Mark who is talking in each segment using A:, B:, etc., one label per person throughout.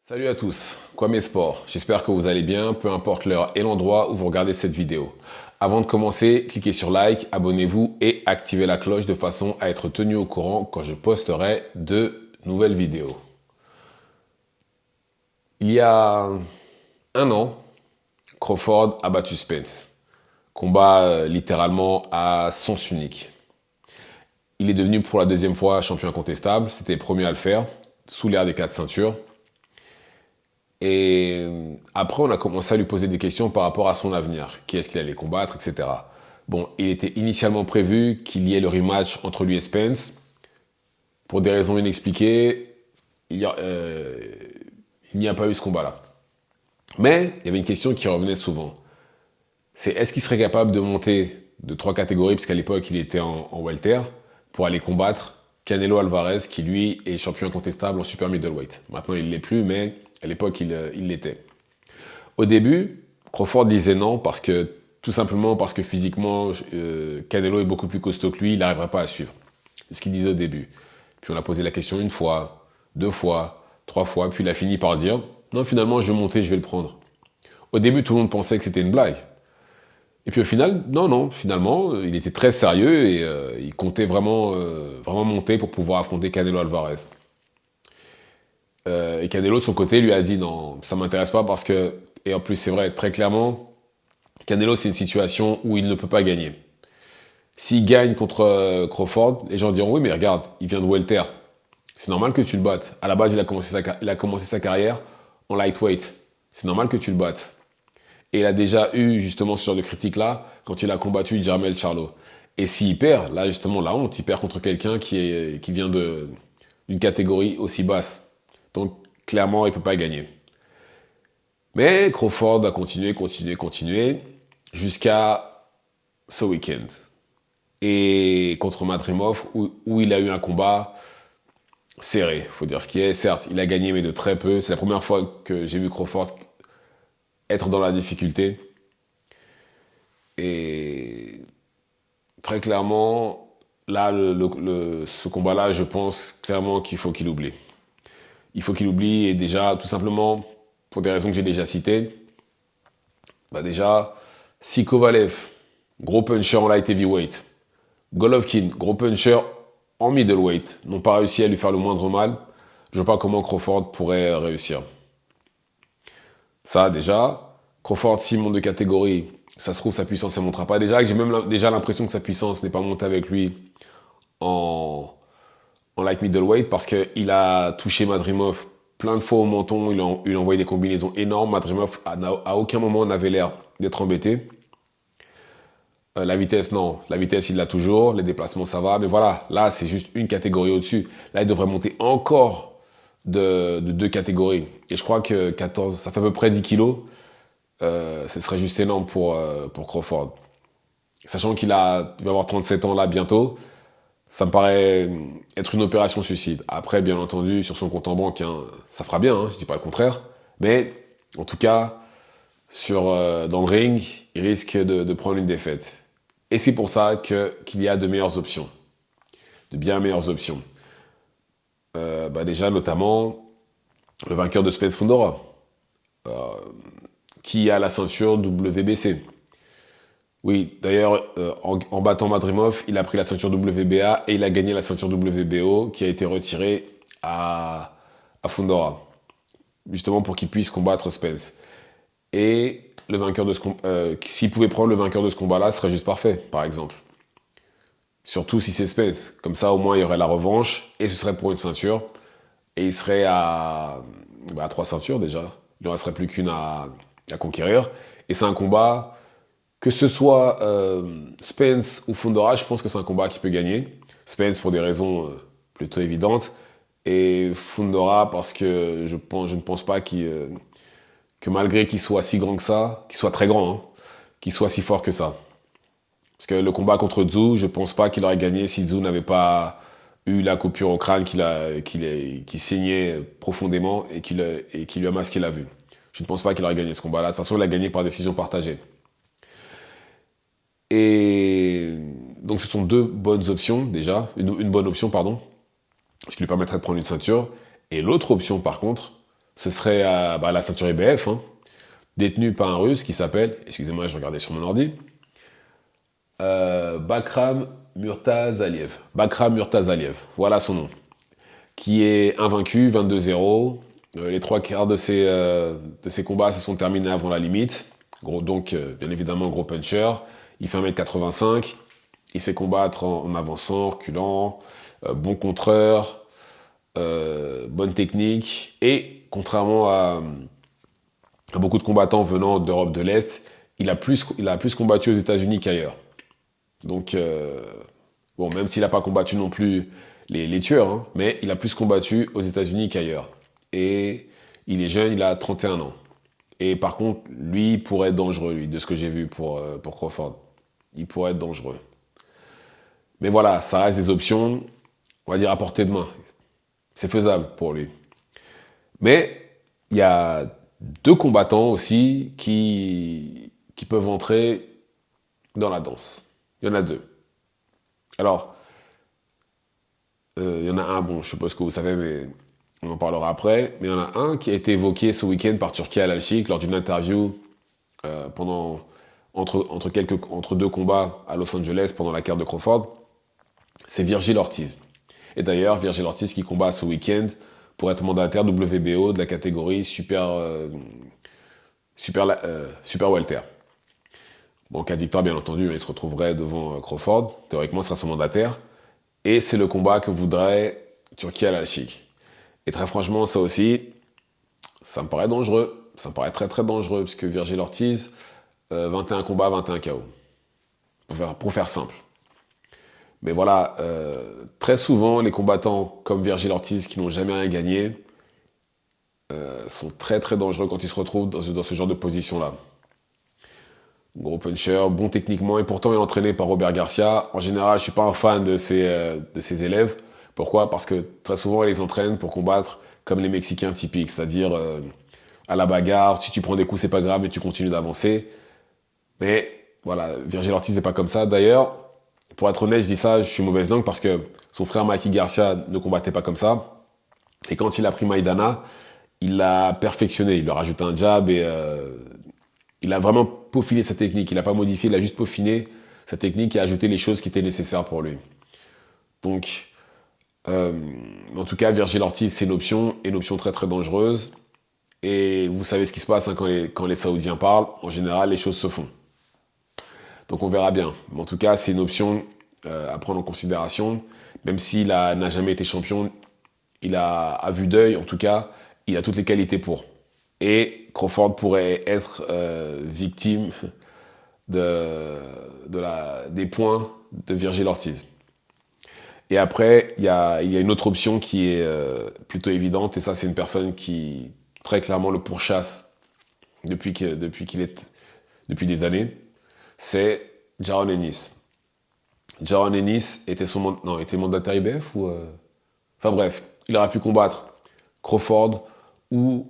A: Salut à tous, Kwame Sport, j'espère que vous allez bien, peu importe l'heure et l'endroit où vous regardez cette vidéo. Avant de commencer, cliquez sur like, abonnez-vous et activez la cloche de façon à être tenu au courant quand je posterai de nouvelles vidéos. Il y a un an, Crawford a battu Spence. Combat littéralement à sens unique. Il est devenu pour la deuxième fois champion incontestable, c'était le premier à le faire, sous l'ère des 4 ceintures. Et après, on a commencé à lui poser des questions par rapport à son avenir. Qui est-ce qu'il allait combattre, etc. Bon, il était initialement prévu qu'il y ait le rematch entre lui et Spence. Pour des raisons inexpliquées, il n'y a pas eu ce combat-là. Mais il y avait une question qui revenait souvent. C'est est-ce qu'il serait capable de monter de 3 catégories, parce qu'à l'époque, il était en welter, pour aller combattre Canelo Alvarez, qui lui est champion incontestable en super middleweight. Maintenant, il ne l'est plus, mais à l'époque, il l'était. Au début, Crawford disait non tout simplement parce que physiquement, Canelo est beaucoup plus costaud que lui, il n'arriverait pas à suivre. C'est ce qu'il disait au début. Puis on a posé la question une fois, deux fois, trois fois, puis il a fini par dire non, finalement, je vais monter, je vais le prendre. Au début, tout le monde pensait que c'était une blague. Et puis au final, non, finalement, il était très sérieux et il comptait vraiment monter pour pouvoir affronter Canelo Alvarez. Et Canelo, de son côté, lui a dit non, ça m'intéresse pas parce que, et en plus, c'est vrai, très clairement, Canelo, c'est une situation où il ne peut pas gagner. S'il gagne contre Crawford, les gens diront oui, mais regarde, il vient de welter. C'est normal que tu le battes. À la base, il a commencé sa carrière en lightweight. C'est normal que tu le battes. Et il a déjà eu justement ce genre de critique-là quand il a combattu Jermell Charlo. Et s'il perd, là justement, la honte, il perd contre quelqu'un qui vient d'une catégorie aussi basse. Donc clairement, il ne peut pas gagner. Mais Crawford a continué, jusqu'à ce week-end. Et contre Madrimov, où il a eu un combat serré, faut dire ce qui est. Certes, il a gagné, mais de très peu. C'est la première fois que j'ai vu Crawford être dans la difficulté. Et très clairement, là, ce combat-là, je pense clairement qu'il faut qu'il oublie. Il faut qu'il oublie, et déjà, tout simplement, pour des raisons que j'ai déjà citées, déjà, si Kovalev, gros puncher en light heavyweight, Golovkin, gros puncher en middleweight, n'ont pas réussi à lui faire le moindre mal, je ne vois pas comment Crawford pourrait réussir. Ça, déjà, Crawford, s'il monte de catégorie, ça se trouve, sa puissance ne montera pas. Déjà, j'ai même déjà l'impression que sa puissance n'est pas montée avec lui en light middleweight parce qu'il a touché Madrimov plein de fois au menton, il a envoyé des combinaisons énormes. Madrimov, à aucun moment, n'avait l'air d'être embêté. La vitesse, non. La vitesse, il l'a toujours. Les déplacements, ça va. Mais voilà, là, c'est juste une catégorie au-dessus. Là, il devrait monter encore de 2 catégories. Et je crois que 14, ça fait à peu près 10 kilos. Ce serait juste énorme pour Crawford. Sachant il va avoir 37 ans là bientôt, ça me paraît être une opération suicide. Après, bien entendu, sur son compte en banque, hein, ça fera bien, je dis pas le contraire. Mais en tout cas, dans le ring, il risque de prendre une défaite. Et c'est pour ça qu'il y a de meilleures options, de bien meilleures options. Déjà, notamment, le vainqueur de Spence Fundora, qui a la ceinture WBC. Oui, d'ailleurs, en battant Madrimov, il a pris la ceinture WBA et il a gagné la ceinture WBO qui a été retirée à Fundora, justement pour qu'il puisse combattre Spence. Et le vainqueur de s'il pouvait prendre le vainqueur de ce combat-là, ce serait juste parfait, par exemple. Surtout si c'est Spence. Comme ça, au moins, il y aurait la revanche et ce serait pour une ceinture. Et il serait à 3 ceintures déjà. Il ne resterait plus qu'une à conquérir. Et c'est un combat, que ce soit Spence ou Fundora, je pense que c'est un combat qui peut gagner. Spence pour des raisons plutôt évidentes. Et Fundora parce que je ne pense pas que malgré qu'il soit si grand que ça, qu'il soit très grand, hein, qu'il soit si fort que ça. Parce que le combat contre Tszyu, je pense pas qu'il aurait gagné si Tszyu n'avait pas eu la coupure au crâne qui saignait profondément et qui lui a masqué la vue. Je ne pense pas qu'il aurait gagné ce combat-là. De toute façon, il a gagné par décision partagée. Et donc ce sont deux bonnes options déjà, une bonne option, pardon, ce qui lui permettrait de prendre une ceinture. Et l'autre option, par contre, ce serait la ceinture IBF, hein, détenue par un Russe qui s'appelle, excusez-moi, je regardais sur mon ordi, Bakram Murtazaliev. Bakram Murtazaliev, voilà son nom. Qui est invaincu, 22-0. Les trois quarts de ses combats se sont terminés avant la limite. Donc, bien évidemment, gros puncher. Il fait 1m85. Il sait combattre en avançant, reculant, bon contreur, bonne technique. Et contrairement à beaucoup de combattants venant d'Europe de l'Est, il a plus combattu aux États-Unis qu'ailleurs. Donc, bon, même s'il n'a pas combattu non plus les tueurs, hein, mais il a plus combattu aux États-Unis qu'ailleurs. Et il est jeune, il a 31 ans. Et par contre, lui, il pourrait être dangereux, lui, de ce que j'ai vu pour Crawford. Il pourrait être dangereux. Mais voilà, ça reste des options, on va dire à portée de main. C'est faisable pour lui. Mais il y a deux combattants aussi qui peuvent entrer dans la danse. Il y en a deux. Alors, il y en a un, bon, je suppose que vous savez, mais on en parlera après. Mais il y en a un qui a été évoqué ce week-end par Turki Al-Alchik lors d'une interview entre deux combats à Los Angeles pendant la carte de Crawford. C'est Virgil Ortiz. Et d'ailleurs, Virgil Ortiz qui combat ce week-end pour être mandataire WBO de la catégorie super welter. Bon, en cas de victoire, bien entendu, il se retrouverait devant Crawford. Théoriquement, ce sera son mandataire. Et c'est le combat que voudrait Turki Al-Alchik. Et très franchement, ça aussi, ça me paraît dangereux. Ça me paraît très très dangereux, puisque Virgil Ortiz, 21 combats, 21 KO. Pour faire simple. Mais voilà, très souvent, les combattants comme Virgil Ortiz, qui n'ont jamais rien gagné, sont très très dangereux quand ils se retrouvent dans ce genre de position-là. Gros puncher, bon techniquement, et pourtant il est entraîné par Robert Garcia. En général, je suis pas un fan de ses élèves. Pourquoi? Parce que très souvent, il les entraîne pour combattre comme les Mexicains typiques, c'est-à-dire à la bagarre, si tu prends des coups, c'est pas grave, mais tu continues d'avancer. Mais voilà, Virgil Ortiz n'est pas comme ça. D'ailleurs, pour être honnête, je dis ça, je suis mauvaise langue parce que son frère Mikey Garcia ne combattait pas comme ça. Et quand il a pris Maïdana, il l'a perfectionné. Il lui a rajouté un jab et il a vraiment peaufiné sa technique. Il n'a pas modifié, il a juste peaufiné sa technique et ajouté les choses qui étaient nécessaires pour lui. Donc, en tout cas, Virgil Ortiz, c'est une option très très dangereuse. Et vous savez ce qui se passe hein, quand les Saoudiens parlent. En général, les choses se font. Donc on verra bien. Mais en tout cas, c'est une option à prendre en considération. Même s'il n'a jamais été champion, il a à vue d'œil, en tout cas, il a toutes les qualités pour. Et Crawford pourrait être victime des points de Virgil Ortiz. Et après, il y a une autre option qui est plutôt évidente, et ça, c'est une personne qui, très clairement, le pourchasse depuis des années. C'est Jaron Ennis. Jaron Ennis était mandataire IBF ou... Enfin bref, il aurait pu combattre Crawford ou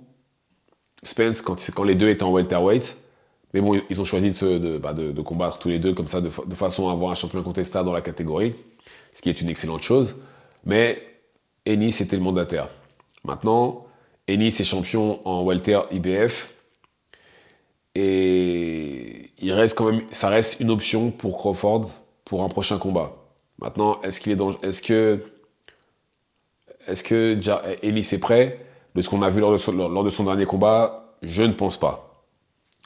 A: Spence quand les deux étaient en welterweight. Mais bon, ils ont choisi de combattre tous les deux comme ça, de façon à avoir un champion incontestable dans la catégorie, ce qui est une excellente chose. Mais Ennis était le mandataire. Maintenant, Ennis est champion en welter IBF. Et ça reste une option pour Crawford pour un prochain combat. Maintenant, est-ce que Ennis est prêt? De ce qu'on a vu lors de son dernier combat, je ne pense pas.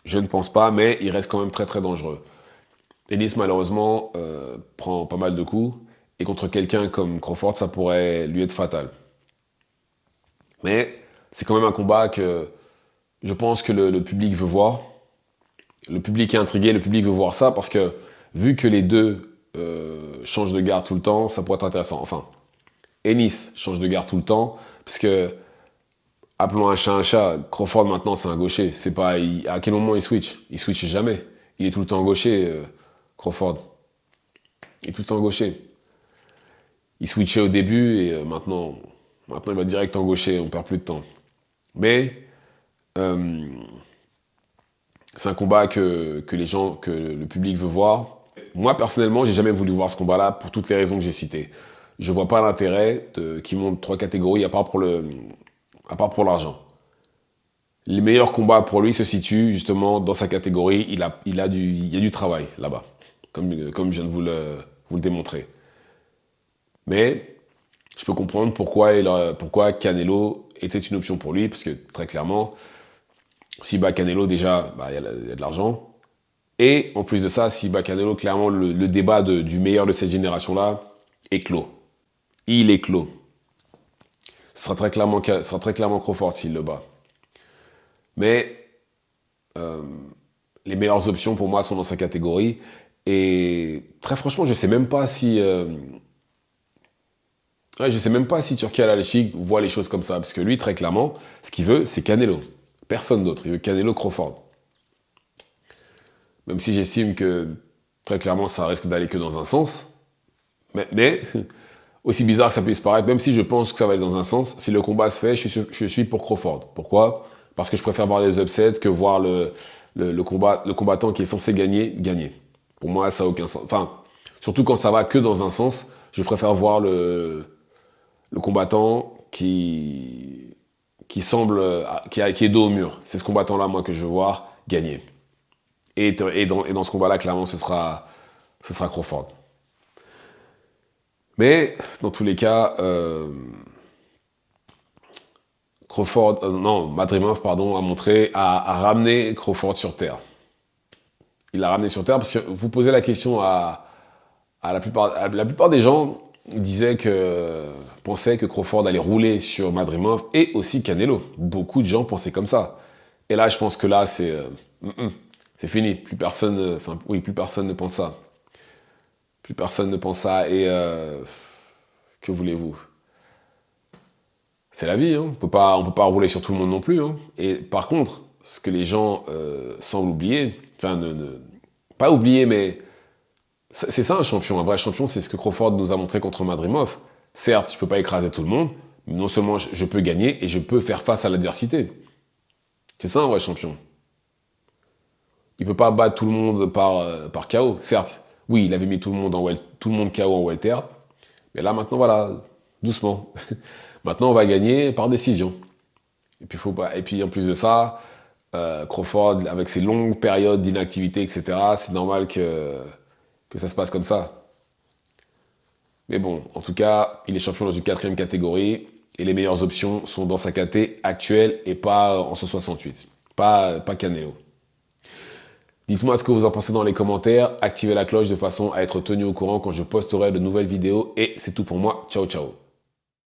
A: Je ne pense pas, mais il reste quand même très très dangereux. Ennis, malheureusement, prend pas mal de coups. Et contre quelqu'un comme Crawford, ça pourrait lui être fatal. Mais c'est quand même un combat que je pense que le public veut voir. Le public est intrigué, le public veut voir ça parce que vu que les deux changent de garde tout le temps, ça pourrait être intéressant. Enfin, Ennis change de garde tout le temps parce que, appelons un chat, Crawford maintenant c'est un gaucher. C'est pas, à quel moment il switch? Il switch jamais. Il est tout le temps gaucher, Crawford. Il est tout le temps gaucher. Il switchait au début et maintenant il va direct en gaucher, on perd plus de temps. Mais c'est un combat que le public veut voir. Moi, personnellement, j'ai jamais voulu voir ce combat-là pour toutes les raisons que j'ai citées. Je vois pas l'intérêt qu'ils montent trois catégories à part pour l'argent. Les meilleurs combats pour lui se situent justement dans sa catégorie. Il y a du travail là-bas, comme je viens de vous le démontrer. Mais je peux comprendre pourquoi Canelo était une option pour lui, parce que très clairement, s'il bat Canelo, déjà, bah, il y a de l'argent. Et en plus de ça, s'il bat Canelo, clairement, le débat du meilleur de cette génération-là est clos. Il est clos. Ce sera très clairement Crawford s'il le bat. Mais les meilleures options pour moi sont dans sa catégorie. Et très franchement, je sais même pas si... je sais même pas si Turki Al-Alchik voit les choses comme ça. Parce que lui, très clairement, ce qu'il veut, c'est Canelo. Personne d'autre. Il veut Canelo Crawford. Même si j'estime que, très clairement, ça risque d'aller que dans un sens. Mais aussi bizarre que ça puisse paraître, même si je pense que ça va aller dans un sens, si le combat se fait, je suis pour Crawford. Pourquoi? Parce que je préfère voir les upsets que voir le combattant qui est censé gagner. Pour moi, ça n'a aucun sens. Enfin, surtout quand ça va que dans un sens, je préfère voir le combattant qui semble, qui est dos au mur. C'est ce combattant-là, moi, que je veux voir gagner. Et dans ce combat-là, clairement, ce sera Crawford. Mais, dans tous les cas, Madrimov, a ramené Crawford sur Terre. Il l'a ramené sur Terre parce que vous posez la question à la plupart des gens pensaient que Crawford allait rouler sur Madrimov et aussi Canelo. Beaucoup de gens pensaient comme ça. Et là, je pense que là, c'est fini. Plus personne ne pense ça. Plus personne ne pense ça. Et que voulez-vous? C'est la vie, hein. On peut pas rouler sur tout le monde non plus. Hein. Et par contre, ce que les gens semblent oublier, enfin, pas oublier, mais c'est ça un champion. Un vrai champion, c'est ce que Crawford nous a montré contre Madrimov. Certes, je peux pas écraser tout le monde, mais non seulement je peux gagner et je peux faire face à l'adversité. C'est ça un vrai champion. Il peut pas battre tout le monde par KO. Certes, oui, il avait mis tout le monde KO en welter, mais là maintenant, voilà, doucement. Maintenant, on va gagner par décision. Et puis en plus de ça, Crawford, avec ses longues périodes d'inactivité, etc., c'est normal que ça se passe comme ça. Mais bon, en tout cas, il est champion dans une 4e catégorie, et les meilleures options sont dans sa caté actuelle et pas en 168. Pas Canelo. Dites-moi ce que vous en pensez dans les commentaires, activez la cloche de façon à être tenu au courant quand je posterai de nouvelles vidéos, et c'est tout pour moi. Ciao, ciao.